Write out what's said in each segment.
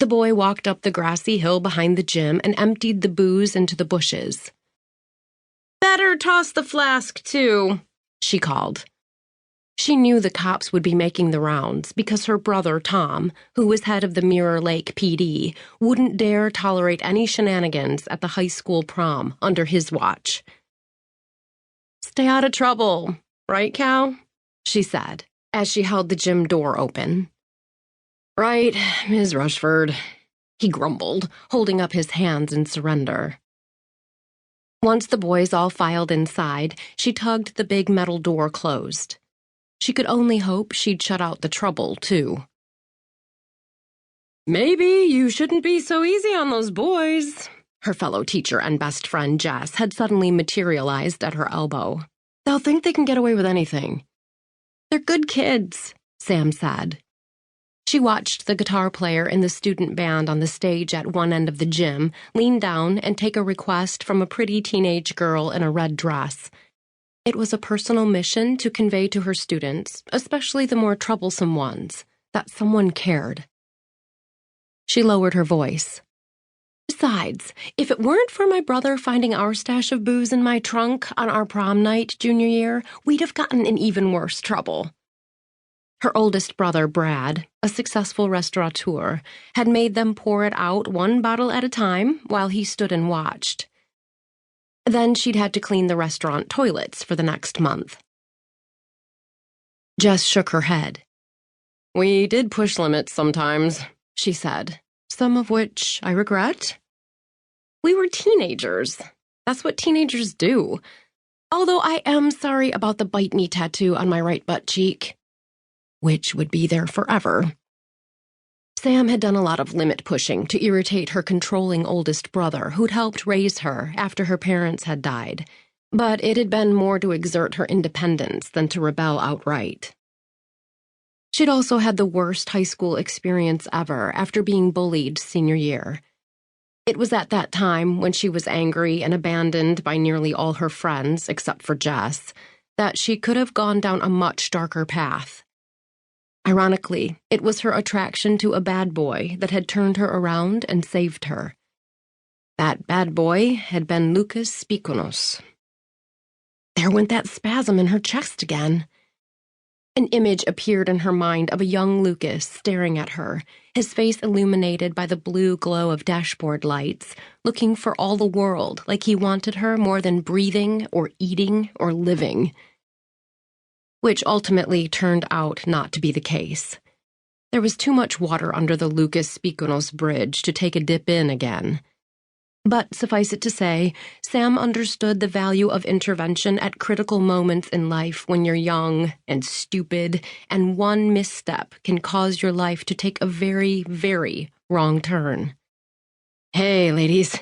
The boy walked up the grassy hill behind the gym and emptied the booze into the bushes. "Better toss the flask, too," she called. She knew the cops would be making the rounds because her brother, Tom, who was head of the Mirror Lake PD, wouldn't dare tolerate any shenanigans at the high school prom under his watch. "Stay out of trouble, right, Cal?" she said, as she held the gym door open. "Right, Ms. Rushford," he grumbled, holding up his hands in surrender. Once the boys all filed inside, she tugged the big metal door closed. She could only hope she'd shut out the trouble, too. "Maybe you shouldn't be so easy on those boys," her fellow teacher and best friend Jess had suddenly materialized at her elbow. "They'll think they can get away with anything." "They're good kids," Sam said. She watched the guitar player in the student band on the stage at one end of the gym lean down and take a request from a pretty teenage girl in a red dress. It was a personal mission to convey to her students, especially the more troublesome ones, that someone cared. She lowered her voice. "Besides, if it weren't for my brother finding our stash of booze in my trunk on our prom night junior year, we'd have gotten in even worse trouble." Her oldest brother, Brad, a successful restaurateur, had made them pour it out one bottle at a time while he stood and watched. Then she'd had to clean the restaurant toilets for the next month. Jess shook her head. "We did push limits sometimes," she said, "some of which I regret. We were teenagers. That's what teenagers do. Although I am sorry about the bite me tattoo on my right butt cheek, which would be there forever." Sam had done a lot of limit pushing to irritate her controlling oldest brother, who'd helped raise her after her parents had died, but it had been more to exert her independence than to rebel outright. She'd also had the worst high school experience ever after being bullied senior year. It was at that time, when she was angry and abandoned by nearly all her friends, except for Jess, that she could have gone down a much darker path. Ironically, it was her attraction to a bad boy that had turned her around and saved her. That bad boy had been Lukas Spikonos. There went that spasm in her chest again. An image appeared in her mind of a young Lukas staring at her, his face illuminated by the blue glow of dashboard lights, looking for all the world like he wanted her more than breathing or eating or living. Which ultimately turned out not to be the case. There was too much water under the Lukas Spikonos bridge to take a dip in again. But suffice it to say, Sam understood the value of intervention at critical moments in life when you're young and stupid, and one misstep can cause your life to take a very, very wrong turn. "Hey, ladies,"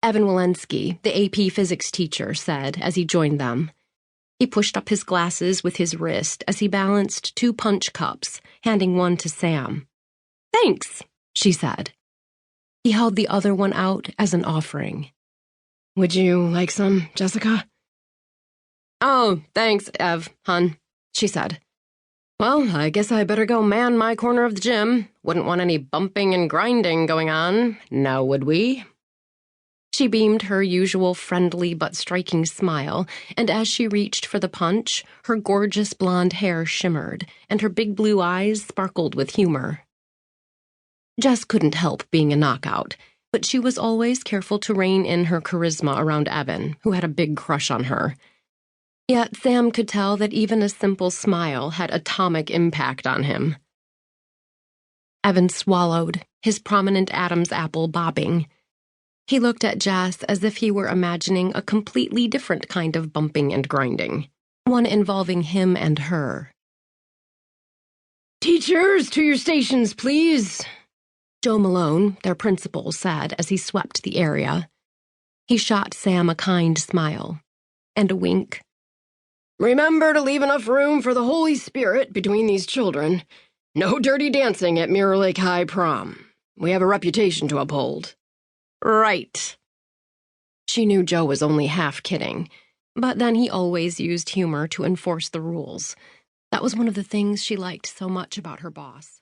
Evan Walensky, the AP physics teacher, said as he joined them. He pushed up his glasses with his wrist as he balanced 2 punch cups, handing one to Sam. "Thanks," she said. He held the other one out as an offering. "Would you like some, Jessica?" "Oh, thanks, Ev, hun," she said. "Well, I guess I better go man my corner of the gym. Wouldn't want any bumping and grinding going on, now would we?" She beamed her usual friendly but striking smile, and as she reached for the punch, her gorgeous blonde hair shimmered, and her big blue eyes sparkled with humor. Jess couldn't help being a knockout, but she was always careful to rein in her charisma around Evan, who had a big crush on her. Yet Sam could tell that even a simple smile had atomic impact on him. Evan swallowed, his prominent Adam's apple bobbing. He looked at Jess as if he were imagining a completely different kind of bumping and grinding, one involving him and her. "Teachers, to your stations, please," Joe Malone, their principal, said as he swept the area. He shot Sam a kind smile, and a wink. "Remember to leave enough room for the Holy Spirit between these children. No dirty dancing at Mirror Lake High prom. We have a reputation to uphold." "Right." She knew Joe was only half kidding, but then he always used humor to enforce the rules. That was one of the things she liked so much about her boss.